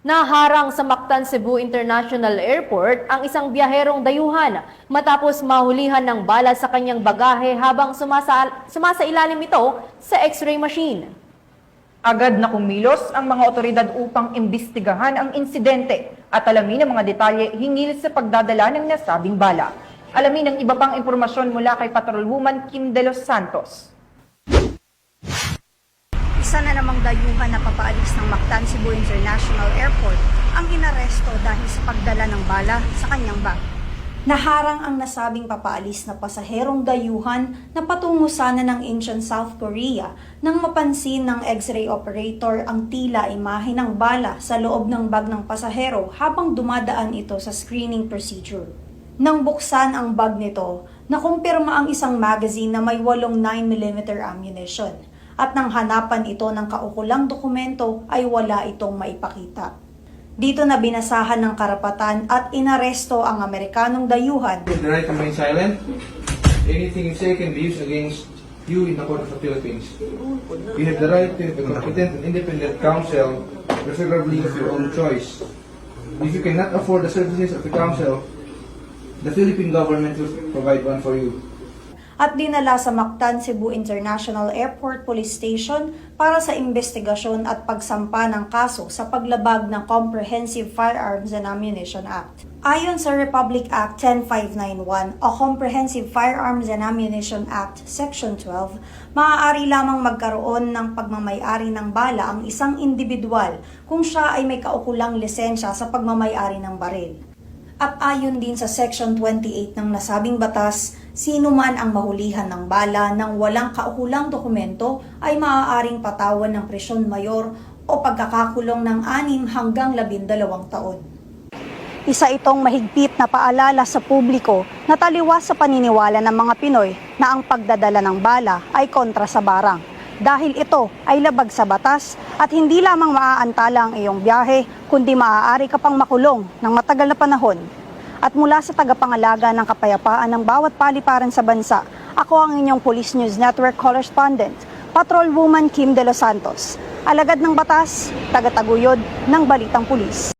Naharang sa Mactan, Cebu International Airport ang isang biyaherong dayuhan matapos mahulihan ng bala sa kanyang bagahe habang sumasailalim ito sa X-ray machine. Agad na kumilos ang mga otoridad upang imbestigahan ang insidente at alamin ang mga detalye hinggil sa pagdadala ng nasabing bala. Alamin ang iba pang impormasyon mula kay Patrolwoman Kim De Los Santos. Isa na namang dayuhan na papaalis ng Mactan, Cebu International Airport ang inaresto dahil sa pagdala ng bala sa kanyang bag. Naharang ang nasabing papaalis na pasaherong dayuhan na patungo sana ng ancient South Korea nang mapansin ng X-ray operator ang tila imahe ng bala sa loob ng bag ng pasahero habang dumadaan ito sa screening procedure. Nang buksan ang bag nito, nakumpirma ang isang magazine na may 8 9mm ammunition. At nang hanapan ito ng kaukulang dokumento ay wala itong maipakita. Dito na binasahan ng karapatan at inaresto ang Amerikanong dayuhan. You have the right to remain silent. Anything you say can be used against you in the Court of the Philippines. You have the right to have a competent and independent counsel, preferably of your own choice. If you cannot afford the services of the counsel, the Philippine government will provide one for you. At dinala sa Mactan, Cebu International Airport Police Station para sa investigasyon at pagsampa ng kaso sa paglabag ng Comprehensive Firearms and Ammunition Act. Ayon sa Republic Act 10591 o Comprehensive Firearms and Ammunition Act Section 12, maaari lamang magkaroon ng pagmamay-ari ng bala ang isang individual kung siya ay may kaukulang lisensya sa pagmamay-ari ng baril. At ayon din sa Section 28 ng nasabing batas, sino man ang mahulihan ng bala ng walang kaukulang dokumento ay maaaring patawan ng presyon mayor o pagkakakulong ng 6 hanggang 12 taon. Isa itong mahigpit na paalala sa publiko na taliwas sa paniniwala ng mga Pinoy na ang pagdadala ng bala ay kontra sa barang. Dahil ito ay labag sa batas at hindi lamang maaantala ang iyong biyahe, kundi maaari ka pang makulong ng matagal na panahon. At mula sa tagapangalaga ng kapayapaan ng bawat paliparan sa bansa, ako ang inyong Police News Network correspondent, Patrolwoman Kim De Los Santos. Alagad ng batas, tagataguyod ng Balitang Pulis.